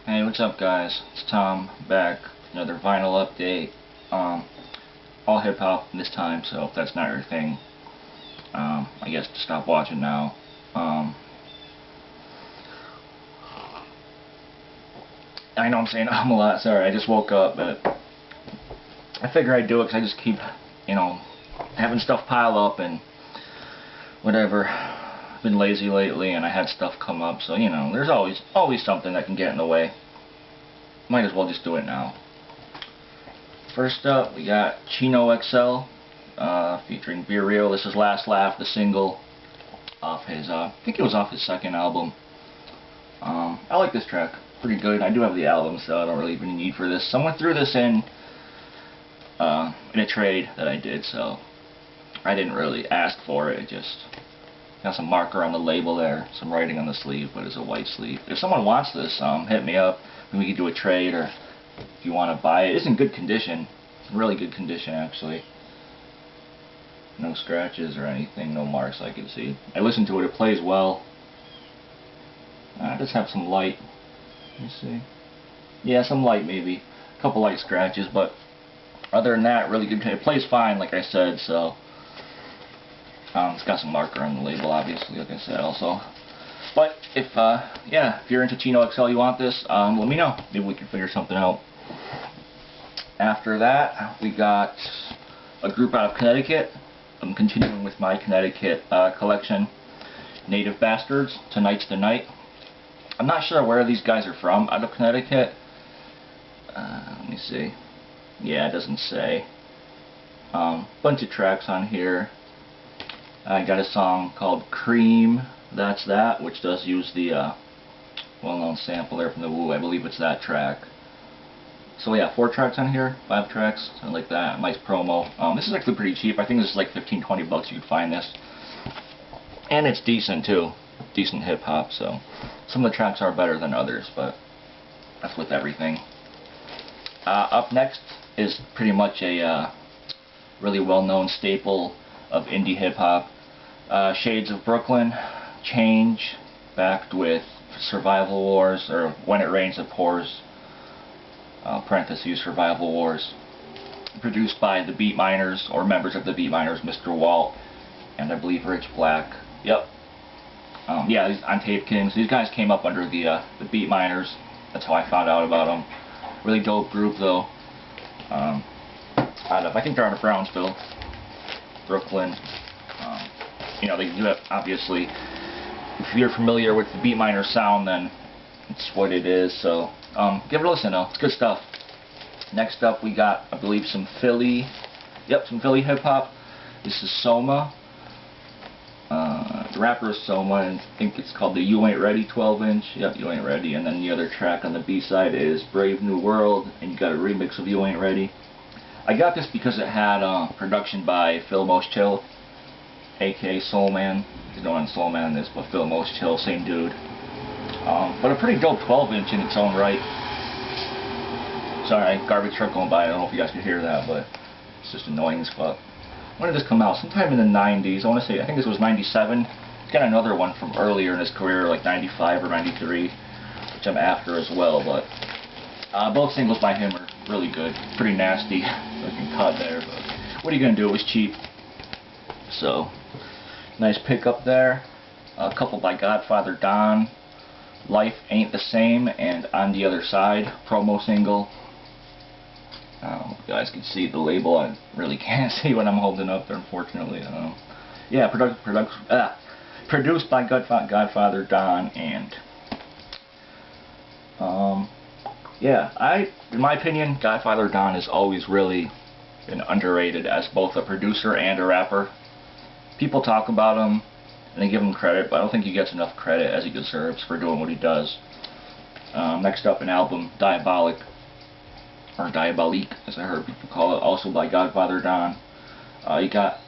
Hey, what's up guys? It's Tom back. Another vinyl update. All hip hop this time, so if that's not your thing, I guess to stop watching now. I know I'm saying a lot, sorry, I just woke up, but I figure I'd do it because I just keep, having stuff pile up and whatever. I've been lazy lately and I had stuff come up, so there's always something that can get in the way. Might as well just do it now. First up, we got Chino XL featuring Be Real. This is Last Laugh, the single off his, I think it was off his second album. I like this track, pretty good. I do have the album, so I don't really even need for this. Someone threw this in a trade that I did, so I didn't really ask for it. It just got some marker on the label there, some writing on the sleeve, but it's a white sleeve. If someone wants this, hit me up. Maybe we could do a trade, or if you want to buy it. It's in good condition. It's in really good condition, actually. No scratches or anything, no marks I can see. I listened to it, it plays well. I just have some light. Let me see. Yeah, some light maybe. A couple light scratches, but other than that, really good. It plays fine, like I said, so. It's got some marker on the label, obviously, like I said, also. But if you're into Chino XL, you want this, let me know. Maybe we can figure something out. After that, we got a group out of Connecticut. I'm continuing with my Connecticut collection. Native Bastards, Tonight's the Night. I'm not sure where these guys are from, out of Connecticut. Let me see. Yeah, it doesn't say. Bunch of tracks on here. I got a song called Cream, That's That, which does use the well-known sample there from the Woo. I believe it's that track. So yeah, 4 tracks on here, 5 tracks, something like that. Nice promo. This is actually pretty cheap. I think this is like 15-20 bucks you could find this. And it's decent too. Decent hip-hop, so some of the tracks are better than others, but that's with everything. Up next is pretty much a really well-known staple of indie hip-hop. Shades of Brooklyn, Change, backed with Survival Wars, or When It Rains It Pours, parentheses, Survival Wars. Produced by the Beat Miners, or members of the Beat Miners, Mr. Walt, and I believe Rich Black. Yep. Yeah, on Tape Kings. These guys came up under the Beat Miners. That's how I found out about them. Really dope group, though. I think they're out of Brownsville, Brooklyn. They do it, obviously. If you're familiar with the Beat Miner sound, then it's what it is. So give it a listen, though. It's good stuff. Next up, we got, I believe, some Philly hip hop. This is Soma. The rapper is Soma, and I think it's called the You Ain't Ready 12-inch. Yep, You Ain't Ready. And then the other track on the B-side is Brave New World, and you got a remix of You Ain't Ready. I got this because it had production by Phil Most Chill, aka Soul Man. He's known as Soul Man in this, but Phil Most Chill, same dude. But a pretty dope 12-inch in its own right. Sorry, garbage truck going by. I don't know if you guys can hear that, but it's just annoying as fuck. When did this come out? Sometime in the 90s. I want to say, I think this was 97. He's got another one from earlier in his career, like 95 or 93, which I'm after as well, but both singles by him are really good. Pretty nasty looking cut there, but what are you going to do? It was cheap. So, nice pickup there. A couple by Godfather Don, Life Ain't the Same, and On the Other Side, promo single. You guys can see the label. I really can't see what I'm holding up there, unfortunately. Yeah, produced by Godfather Don, and yeah, in my opinion, Godfather Don has always really been underrated as both a producer and a rapper. People talk about him and they give him credit, but I don't think he gets enough credit as he deserves for doing what he does. Next up, an album, Diabolique, as I heard people call it, also by Godfather Don. You got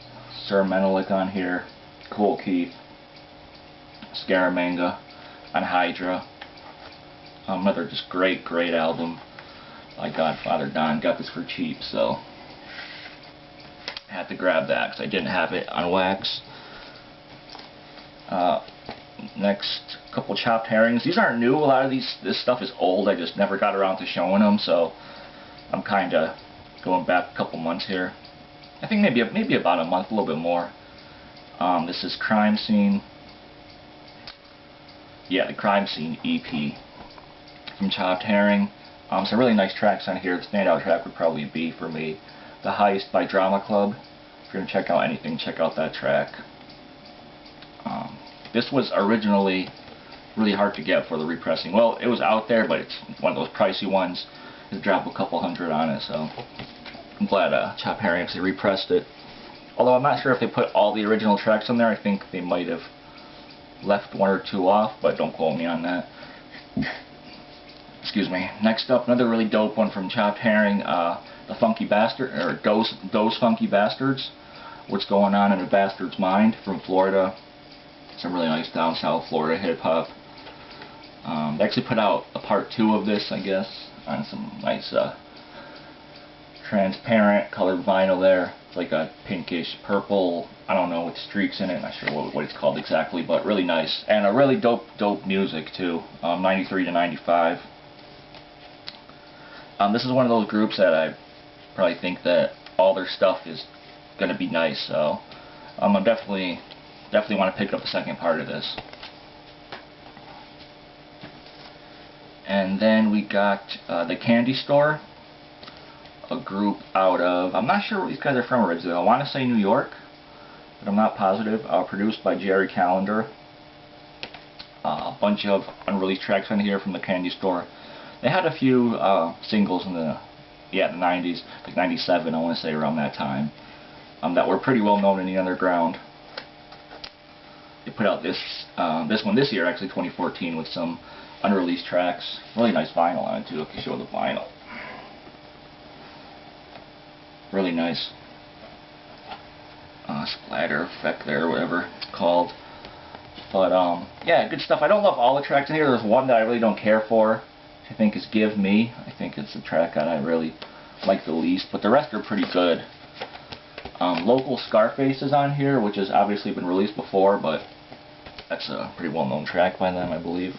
Sir Menelik on here, Cool Keith, Scaramanga on Hydra. Another just great album by Godfather Don. Got this for cheap, so I had to grab that because I didn't have it on wax. Next, couple chopped herrings. These aren't new. A lot of this stuff is old. I just never got around to showing them, so I'm kind of going back a couple months here. I think maybe about a month, a little bit more. This is Crime Scene. Yeah, the Crime Scene EP from Chopped Herring. Some really nice tracks on here. The standout track would probably be, for me, The Heist by Drama Club. If you're going to check out anything, check out that track. This was originally really hard to get for the repressing. Well, it was out there, but it's one of those pricey ones. It dropped a couple hundred on it, so I'm glad Chopped Herring actually repressed it. Although I'm not sure if they put all the original tracks on there. I think they might have left one or two off, but don't quote me on that. Excuse me. Next up, another really dope one from Chopped Herring, the Funky Bastard, or Those Funky Bastards. What's Going On in a Bastard's Mind from Florida. Some really nice down south Florida hip hop. They actually put out a part 2 of this, I guess, on some nice transparent colored vinyl there. It's like a pinkish purple, I don't know, with streaks in it. Not sure what it's called exactly, but really nice. And a really dope music too. 93 to 95. This is one of those groups that I probably think that all their stuff is going to be nice. So I definitely want to pick up the second part of this. And then we got The Candy Store, a group out of, I'm not sure where these guys are from originally. I want to say New York, but I'm not positive. Produced by Jerry Callender. A bunch of unreleased tracks on here from The Candy Store. They had a few singles in the 90s, like 97, I want to say, around that time, that were pretty well known in the underground. They put out this one this year, actually 2014, with some unreleased tracks. Really nice vinyl on it too, if you show the vinyl. Really nice splatter effect there, whatever it's called. But yeah, good stuff. I don't love all the tracks in here. There's one that I really don't care for, which I think is Give Me. I think it's the track that I really like the least, but the rest are pretty good. Local Scarface is on here, which has obviously been released before, but that's a pretty well-known track by them, I believe.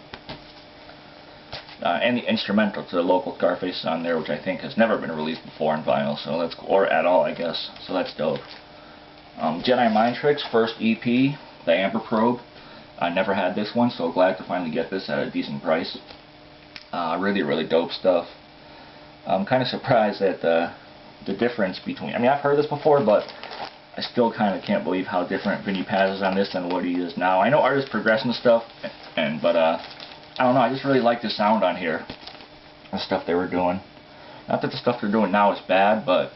And the instrumental to the Local Scarface is on there, which I think has never been released before on vinyl, so that's cool, or at all, I guess. So that's dope. Jedi Mind Tricks first EP, the Amber Probe. I never had this one, so glad to finally get this at a decent price. Really dope stuff. I'm kind of surprised at the difference between, I mean, I've heard this before, but I still kind of can't believe how different Vinny Paz is on this than what he is now. I know artists progress and stuff, but I don't know, I just really like the sound on here, the stuff they were doing. Not that the stuff they're doing now is bad, but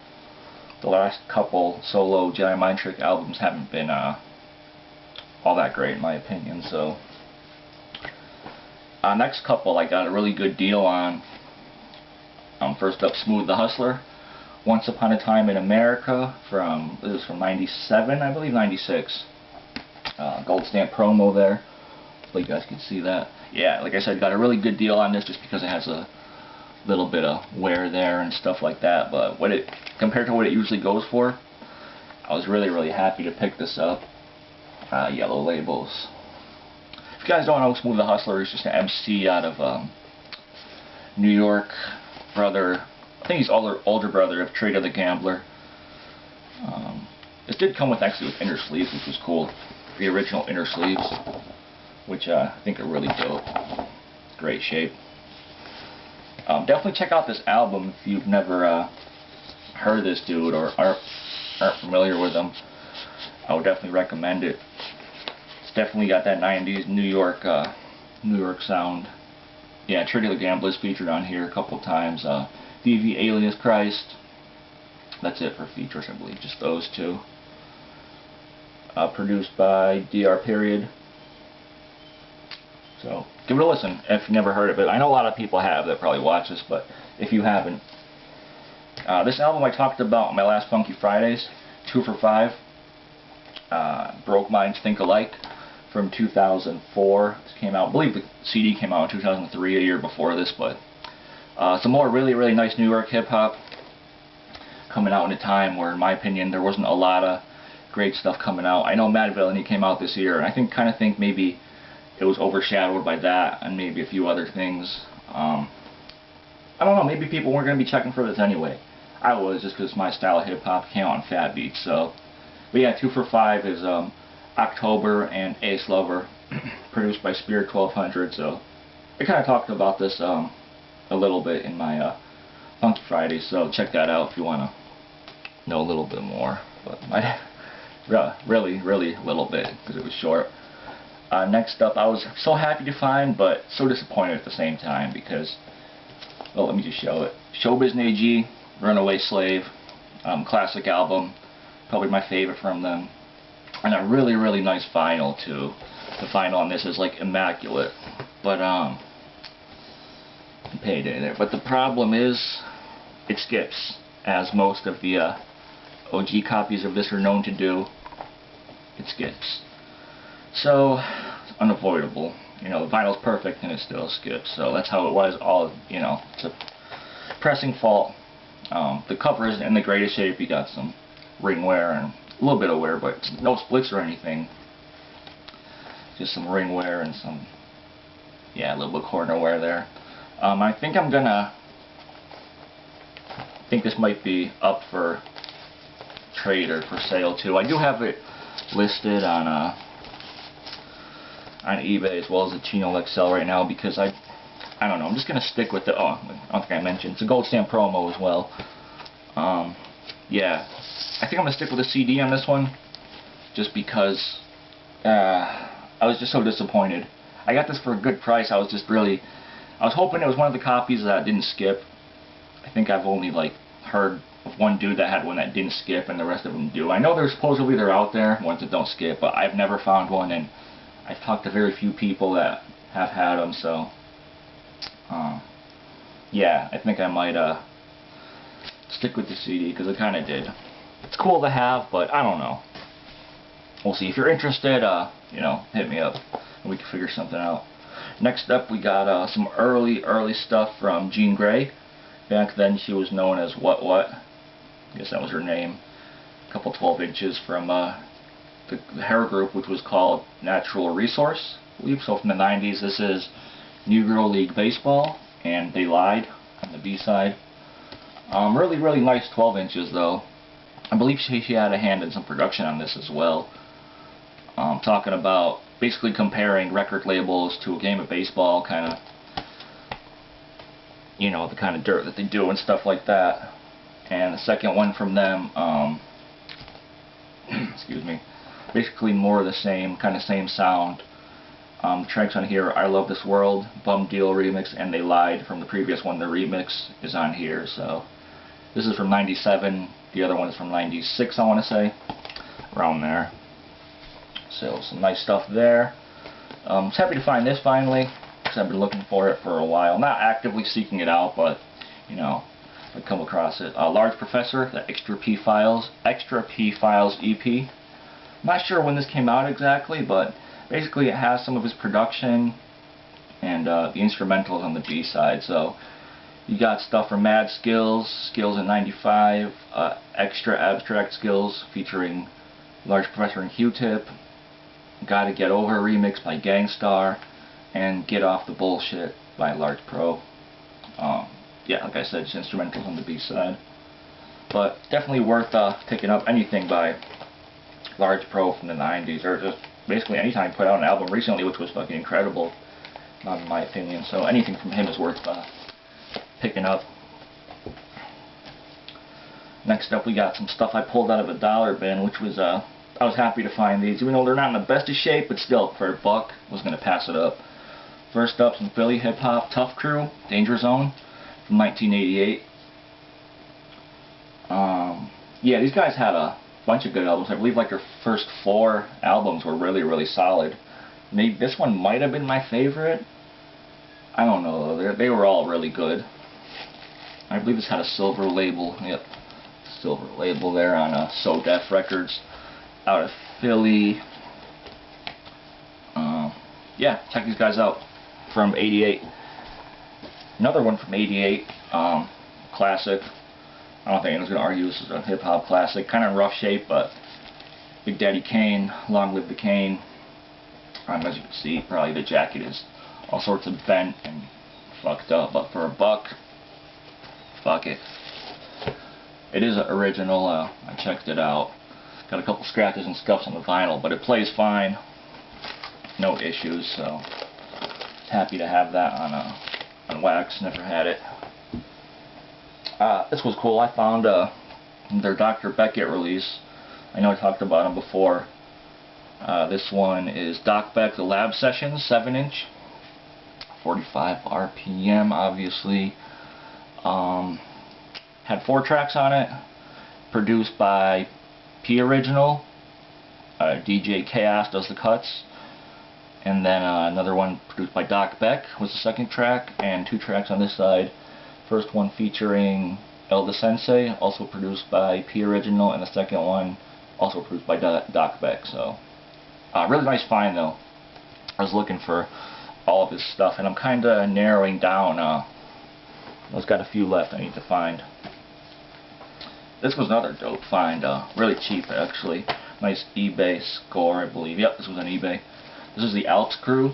the last couple solo Jedi Mind Trick albums haven't been all that great in my opinion. So next couple I got a really good deal on. First up, Smooth the Hustler, Once Upon a Time in America, this is from 97, I believe, 96. Gold stamp promo there. Hopefully you guys can see that. Yeah, like I said, got a really good deal on this just because it has a little bit of wear there and stuff like that. But compared to what it usually goes for, I was really happy to pick this up. Yellow labels. If you guys don't know, Smooth the Hustler is just an MC out of New York. Brother, I think he's older brother of Trader the Gambler. This did come actually with inner sleeves, which was cool. The original inner sleeves, which I think are really dope. Great shape. Definitely check out this album if you've never heard this dude or aren't familiar with him. I would definitely recommend it. It's definitely got that 90s New York sound. Yeah, Trader the Gambler is featured on here a couple times. DV Alias Christ. That's it for features, I believe. Just those two. Produced by DR Period. So give it a listen if you've never heard of it. I know a lot of people have that probably watch this, but if you haven't, this album I talked about on my last Funky Fridays, 2 for 5. Broke Minds Think Alike from 2004. This came out, I believe the CD came out in 2003, a year before this, but some more really nice New York hip hop coming out in a time where, in my opinion, there wasn't a lot of great stuff coming out. I know Mad Villainy came out this year, and I kind of think maybe it was overshadowed by that and maybe a few other things. I don't know, maybe people weren't going to be checking for this anyway. I was, just because my style of hip-hop came out on Fat Beats, so. But yeah, 2 for 5 is October and S.L.R, produced by Spirit 1200, so. I kind of talked about this a little bit in my Funky Friday, so check that out if you want to know a little bit more. But really a little bit, because it was short. Next up, I was so happy to find, but so disappointed at the same time, because, well, let me just show it. Showbiz and AG, Runaway Slave, classic album, probably my favorite from them, and a really nice vinyl too. The vinyl on this is like immaculate, but payday there. But the problem is, it skips, as most of the OG copies of this are known to do. It skips. So, unavoidable. You know, the vinyl's perfect and it still skips. So that's how it was. It's a pressing fault. The cover isn't in the greatest shape. You got some ring wear and a little bit of wear, but no splits or anything. Just some ring wear and some, a little bit of corner wear there. I think this might be up for trade or for sale too. I do have it listed on eBay as well as the Chino XL right now, because I don't know, I'm just gonna stick with the, I don't think I mentioned, it's a Gold Stamp promo as well. Yeah, I think I'm gonna stick with the CD on this one, just because I was just so disappointed. I got this for a good price. I was hoping it was one of the copies that didn't skip. I think I've only heard of one dude that had one that didn't skip, and the rest of them do. I know they're out there, ones that don't skip, but I've never found one, and I've talked to very few people that have had them, so yeah, I think I might stick with the CD, because it kind of did. It's cool to have, but I don't know. We'll see. If you're interested, hit me up, and we can figure something out. Next up, we got some early stuff from Jean Grey. Back then, she was known as What. I guess that was her name. A couple 12 inches from the hair group, which was called Natural Resource, I believe. So from the 90s, this is New Girl League Baseball, and They Lied on the B-side. Really nice 12 inches, though. I believe she had a hand in some production on this as well. Talking about basically comparing record labels to a game of baseball, kind of, the kind of dirt that they do and stuff like that. And the second one from them, excuse me, basically more of the same, kind of same sound. Tracks on here, I Love This World, Bum Deal remix, and They Lied from the previous one. The remix is on here, so this is from 97, the other one is from 96, I want to say, around there. So some nice stuff there. I was happy to find this finally, because I've been looking for it for a while. Not actively seeking it out, but I come across it. Large Professor, the Extra P Files EP. I'm not sure when this came out exactly, but basically it has some of his production and the instrumentals on the B-side. So you got stuff from Mad Skills in 95, Extra Abstract Skills featuring Large Professor and Q-Tip, Gotta Get Over remix by Gangstar, and Get Off the Bullshit by Large Pro. Yeah, like I said, just instrumentals on the B-side. But definitely worth picking up anything by Large Pro from the 90s, or just basically anytime he put out an album recently, which was fucking incredible, in my opinion. So anything from him is worth picking up. Next up, we got some stuff I pulled out of a dollar bin, which was, I was happy to find these, even though they're not in the best of shape, but still, for $1, I was going to pass it up. First up, some Philly hip-hop, Tough Crew, Danger Zone, from 1988. Yeah, these guys had a bunch of good albums. I believe their first 4 albums were really solid. Maybe this one might have been my favorite. I don't know though. They were all really good. I believe this had a silver label. Yep, silver label there on So Def Records out of Philly. Yeah, check these guys out. From 88. Another one from 88. Classic. I don't think anyone's going to argue this is a hip-hop classic. Kind of in rough shape, but Big Daddy Kane, Long Live the Kane. As you can see, probably the jacket is all sorts of bent and fucked up, but for $1, fuck it. It is original. I checked it out. Got a couple scratches and scuffs on the vinyl, but it plays fine. No issues, so happy to have that on wax. Never had it. This was cool. I found their Dr. Beckett release. I know I talked about them before. This one is Doc Beck, the Lab Sessions, 7-inch, 45 RPM, obviously. Had 4 tracks on it, produced by P Original. DJ Chaos does the cuts, and then another one produced by Doc Beck was the second track, and 2 tracks on this side. First one featuring Elda Sensei, also produced by P Original, and the second one also produced by Doc Beck. So really nice find though. I was looking for all of his stuff, and I'm kind of narrowing down. I've got a few left I need to find. This was another dope find, really cheap actually. Nice eBay score, I believe. Yep, this was on eBay. This is the Alps Crew.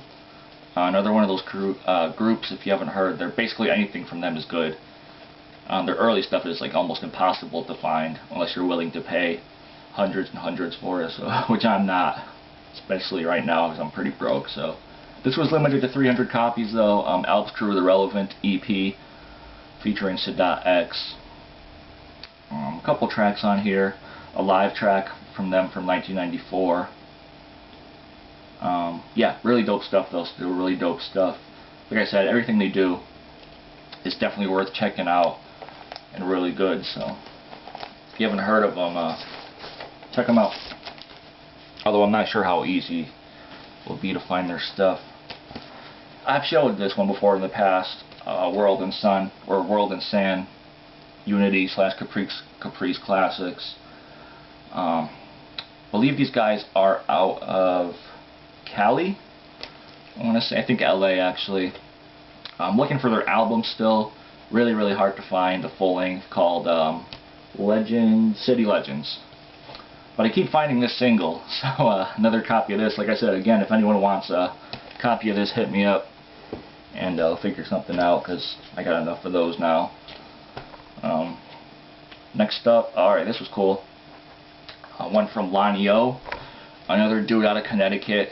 Another one of those groups, if you haven't heard. They're basically anything from them is good. Their early stuff is like almost impossible to find unless you're willing to pay hundreds and hundreds for it, so, which I'm not, especially right now because I'm pretty broke. So this was limited to 300 copies though. Alps Crew, the Relevant EP, featuring Sadat X. A couple tracks on here. A live track from them from 1994. Yeah, really dope stuff though. Still really dope stuff. Like I said, everything they do is definitely worth checking out and really good. So if you haven't heard of them, check them out. Although I'm not sure how easy it will be to find their stuff. I've showed this one before in the past. World and Sun, or World and Sand Unity / Caprice Classics. Believe these guys are out of Cali. I want to say, I think LA actually. I'm looking for their album still. Really, really hard to find. The full length called City Legends. But I keep finding this single, so another copy of this. Like I said, again, if anyone wants a copy of this, hit me up, and I'll figure something out because I got enough of those now. Next up, alright, this was cool. One from Lonnie O, another dude out of Connecticut.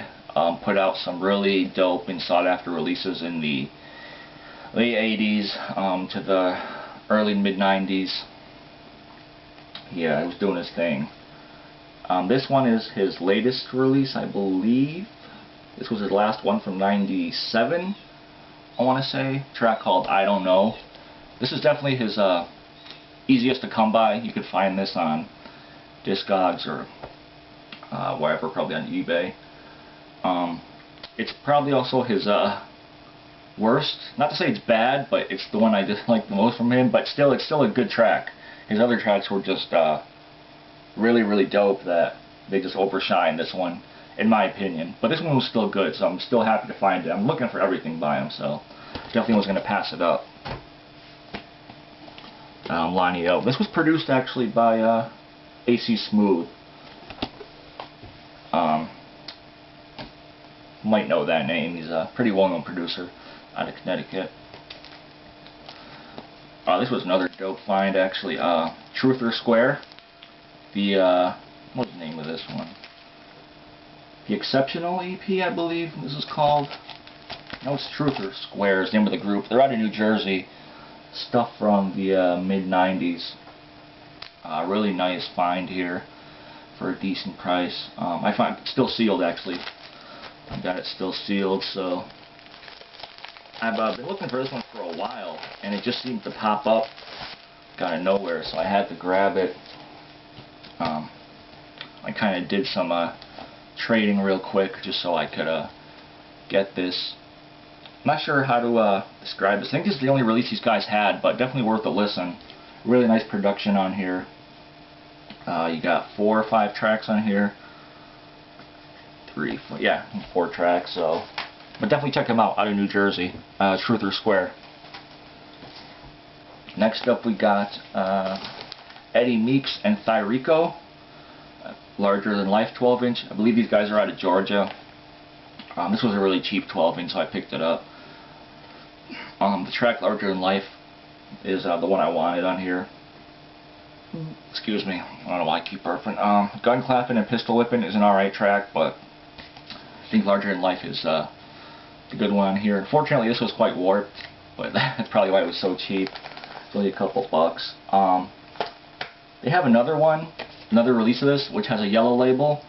Put out some really dope and sought after releases in the late 80s to the early mid 90s. Yeah, he was doing his thing. This one is his latest release, I believe. This was his last one from 97, I want to say. A track called I Don't Know. This is definitely his easiest to come by. You could find this on Discogs or wherever, probably on eBay. It's probably also his worst. Not to say it's bad, but it's the one I dislike the most from him. But still, it's still a good track. His other tracks were just really, really dope. That they just overshine this one, in my opinion. But this one was still good, so I'm still happy to find it. I'm looking for everything by him, so definitely was going to pass it up. Lonnie O. This was produced actually by AC Smooth. Might know that name. He's a pretty well-known producer out of Connecticut. This was another dope find actually. Truth or Square. The what's the name of this one? The Exceptional EP, I believe this is called. No, it's Truth or Square is the name of the group. They're out of New Jersey. Stuff from the mid 90s. Really nice find here for a decent price. I find it still sealed actually. I got it still sealed, so I've been looking for this one for a while, and it just seemed to pop up out of nowhere, so I had to grab it. I kind of did some trading real quick just so I could get this. I'm not sure how to describe this. I think this is the only release these guys had, but definitely worth a listen. Really nice production on here. You got 4 or 5 tracks on here. 3, 4, yeah, 4 tracks. So, but definitely check them out of New Jersey. Truth or Square. Next up we got Eddie Meeks and Thyrico. Larger than life 12-inch. I believe these guys are out of Georgia. This was a really cheap 12-inch, so I picked it up. The track Larger Than Life is the one I wanted on here. Excuse me, I don't know why I keep burping. Gun Clapping and Pistol Whipping is an alright track, but I think Larger Than Life is the good one on here. Unfortunately, this was quite warped, but that's probably why it was so cheap. It's only a couple bucks. They have another one, another release of this, which has a yellow label,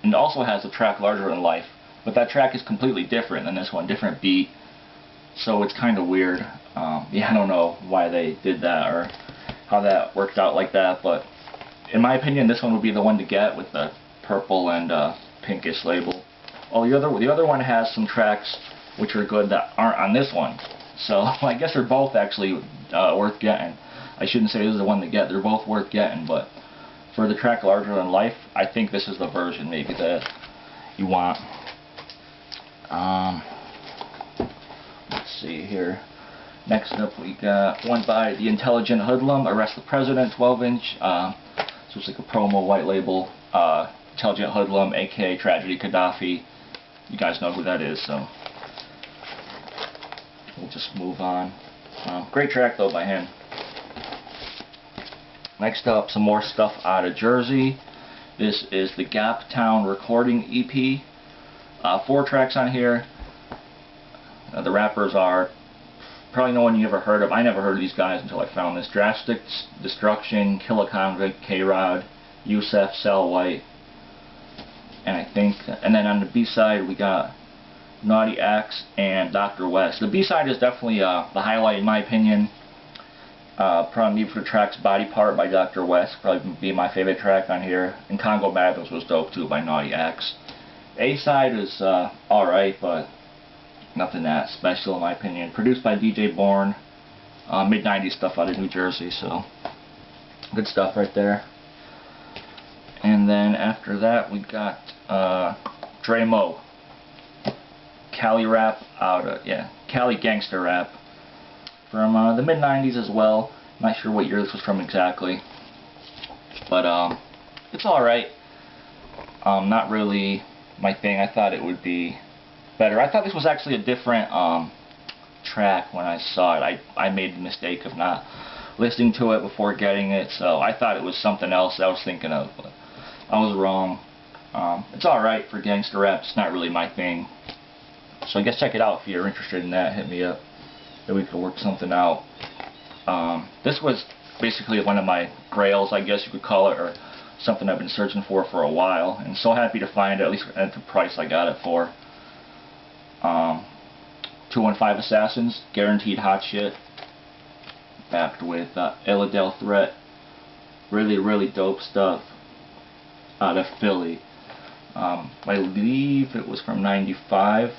and also has the track Larger Than Life. But that track is completely different than this one, different beat. So it's kind of weird. Yeah, I don't know why they did that or how that worked out like that, but in my opinion, this one would be the one to get with the purple and pinkish label. Oh, the other one has some tracks which are good that aren't on this one. So I guess they're both actually worth getting. I shouldn't say this is the one to get. They're both worth getting, but for the track Larger Than Life, I think this is the version maybe that you want. Let's see here. Next up we got one by The Intelligent Hoodlum, Arrest the President, 12-inch. This was like a promo white label. Intelligent Hoodlum, aka Tragedy Gaddafi. You guys know who that is, so we'll just move on. Great track though by him. Next up, some more stuff out of Jersey. This is the Gap Town Recording EP. 4 tracks on here. The rappers are probably no one you ever heard of. I never heard of these guys until I found this. Drastic Destruction, Kill a Convict, K-Rod, Yusef, Sal White, and then on the B-side we got Naughty Axe and Dr. West. The B-side is definitely the highlight in my opinion. Probably for the track's Body Part by Dr. West, probably be my favorite track on here. And Congo Battles was dope too by Naughty Axe. A-side is alright, but nothing that special in my opinion. Produced by DJ Bourne, mid-90s stuff out of New Jersey, so good stuff right there. And then after that we got Dre Mo, Cali rap out of, Cali gangster rap from the mid-90s as well. Not sure what year this was from exactly, but it's alright. Not really my thing. I thought it would be better. I thought this was actually a different track when I saw it. I made the mistake of not listening to it before getting it, so I thought it was something else I was thinking of, but I was wrong. It's alright for gangster rap. It's not really my thing, so I guess check it out if you're interested in that. Hit me up. Maybe we could work something out. This was basically one of my grails, I guess you could call it, or something I've been searching for a while, and so happy to find it, at least at the price I got it for. 215 Assassins, guaranteed hot shit, backed with Illadelph Threat. Really, really dope stuff out of Philly. I believe it was from '95,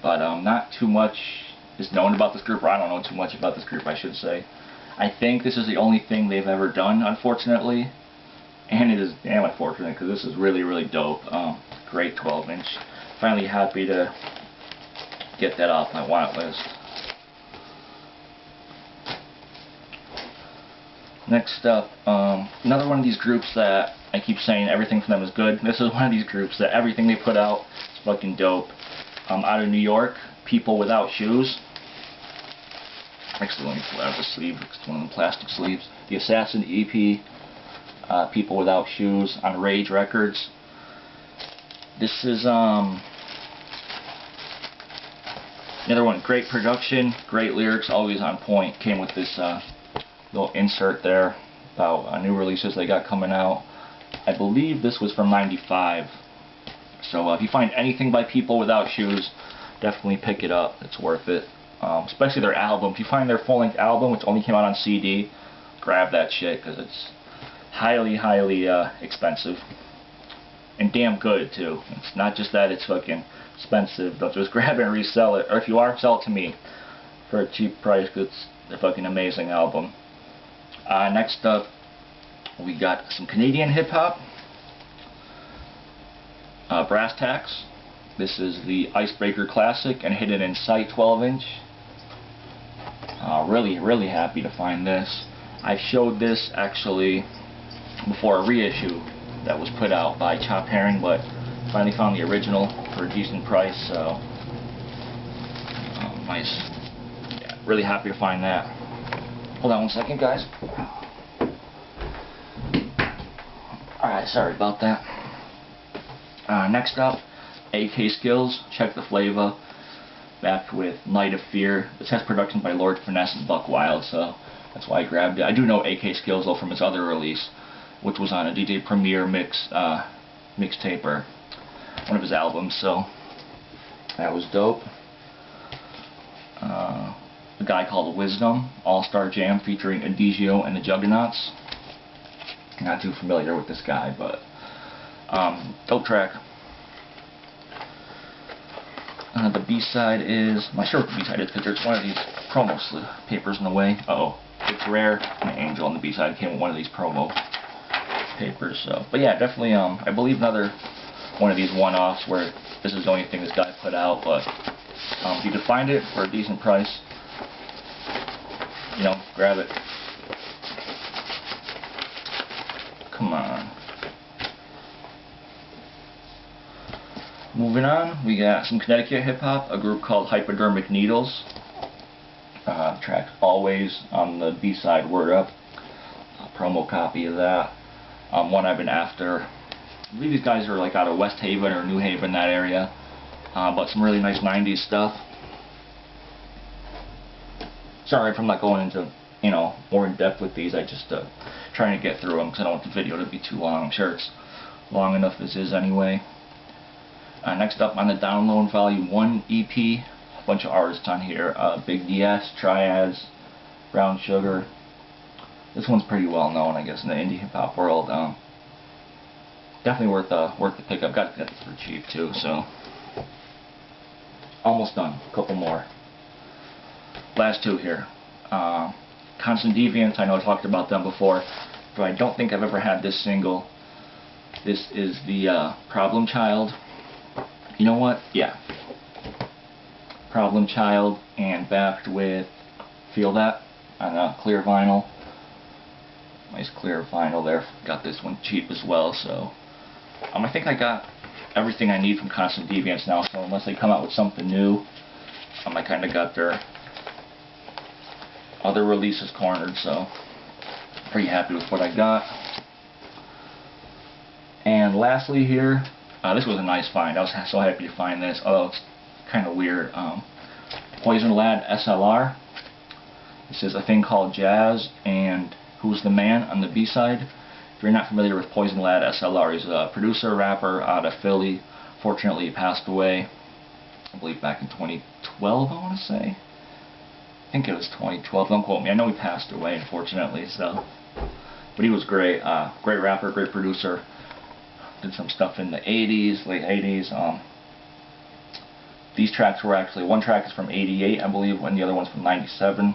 but not too much is known about this group, or I don't know too much about this group, I should say. I think this is the only thing they've ever done, unfortunately, and it is damn unfortunate because this is really, really dope. Great 12-inch. Finally happy to get that off my want list. Next up, another one of these groups that I keep saying everything from them is good. This is one of these groups that everything they put out is fucking dope. Out of New York, People Without Shoes. Actually, let me pull out the sleeve. It's one of the plastic sleeves. The Assassin EP, People Without Shoes on Rage Records. This is another one. Great production, great lyrics, always on point. Came with this little insert there about new releases they got coming out. I believe this was from '95. So if you find anything by People Without Shoes, definitely pick it up. It's worth it. Especially their album. If you find their full-length album, which only came out on CD, grab that shit because it's highly, highly expensive. And damn good, too. It's not just that it's fucking expensive. Don't just grab it and resell it. Or if you are, sell it to me for a cheap price because it's a fucking amazing album. Next up, we got some Canadian hip-hop. Brass Tacks. This is the Icebreaker Classic and Hidden in Sight 12-inch. Really, really happy to find this. I showed this actually before a reissue that was put out by Chop Herring, but Finally found the original for a decent price, so nice. Yeah, really happy to find that. Hold on one second, guys. Alright, sorry about that. Next up, AK Skills. Check the flavor. Back with Night of Fear. This has production by Lord Finesse and Buck Wild, so that's why I grabbed it. I do know AK Skills though from his other release, which was on a DJ Premier mixtape or one of his albums, so that was dope. A guy called Wisdom, All-Star Jam featuring Adagio and the Juggernauts. Not too familiar with this guy, but dope track. The B-side is, I'm not sure what the B-side is because there's one of these promo papers in the way. It's Rare and Angel on the B-side came with one of these promo papers. So, but yeah, definitely, I believe another one of these one-offs where this is the only thing this guy put out. But if you could find it for a decent price, you know, grab it. Come on. Moving on, we got some Connecticut hip-hop, a group called Hypodermic Needles. Track Always on the B-side, Word Up. A promo copy of that. One I've been after. I believe these guys are like out of West Haven or New Haven, that area. But some really nice 90s stuff. Sorry if I'm not going into, you know, more in depth with these. I just trying to get through them because I don't want the video to be too long. I'm sure it's long enough as is anyway. Next up on the Download Volume 1 EP, a bunch of artists on here. Big DS, Triads, Brown Sugar. This one's pretty well known, I guess, in the indie hip hop world. Definitely worth the pickup. Got this for cheap too, so almost done. A couple more. Last two here. Constant Deviants. I know I talked about them before, but I don't think I've ever had this single. This is the Problem Child. You know what? Yeah. Problem Child, and backed with Feel That on a clear vinyl. Nice clear vinyl there. Got this one cheap as well, so I think I got everything I need from Constant Deviants now, so unless they come out with something new, I kind of got their other releases cornered, so pretty happy with what I got. And lastly here, this was a nice find. I was so happy to find this, although it's kind of weird. Poison Lad S.L.R. This is A Thing Called Jazz and Who's the Man on the B-side. If you're not familiar with Poison Lad S.L.R, he's a producer, rapper out of Philly. Fortunately, he passed away, I believe back in 2012, I want to say. I think it was 2012, don't quote me. I know he passed away, unfortunately, so. But he was great. Great rapper, great producer. Did some stuff in the 80s, late 80s. These tracks were actually, one track is from 88, I believe, and the other one's from 97.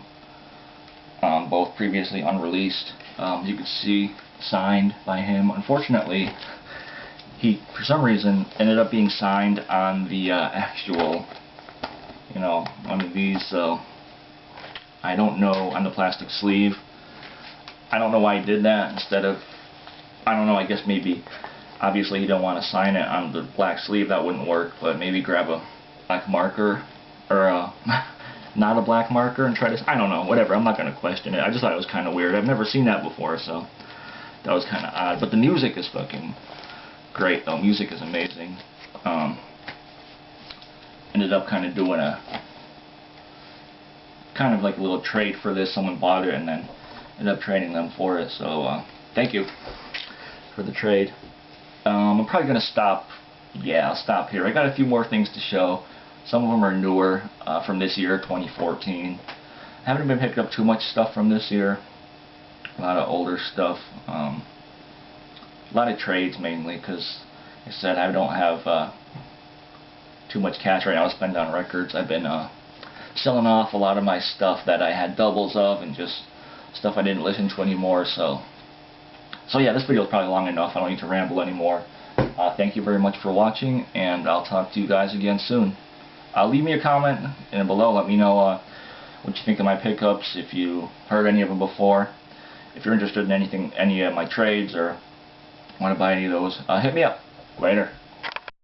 Both previously unreleased. You can see signed by him. Unfortunately, he, for some reason, ended up being signed on the actual, you know, one of these, so I don't know, on the plastic sleeve. I don't know why he did that instead of, I don't know, I guess maybe, obviously he didn't want to sign it on the black sleeve, that wouldn't work, but maybe grab a black marker, or not a black marker and try to, I don't know, whatever, I'm not going to question it. I just thought it was kind of weird. I've never seen that before, so that was kind of odd. But the music is fucking great, though. Music is amazing. Ended up kind of doing a, kind of like a little trade for this. Someone bought it and then ended up trading them for it, so thank you for the trade. I'm probably going to stop, yeah, I'll stop here. I got a few more things to show. Some of them are newer, from this year, 2014. I haven't been picking up too much stuff from this year. A lot of older stuff. A lot of trades mainly, because like I said, I don't have too much cash right now to spend on records. I've been selling off a lot of my stuff that I had doubles of and just stuff I didn't listen to anymore. So yeah, this video is probably long enough. I don't need to ramble anymore. Thank you very much for watching, and I'll talk to you guys again soon. Leave me a comment below. Let me know what you think of my pickups, if you heard any of them before. If you're interested in anything, any of my trades, or want to buy any of those, hit me up. Later.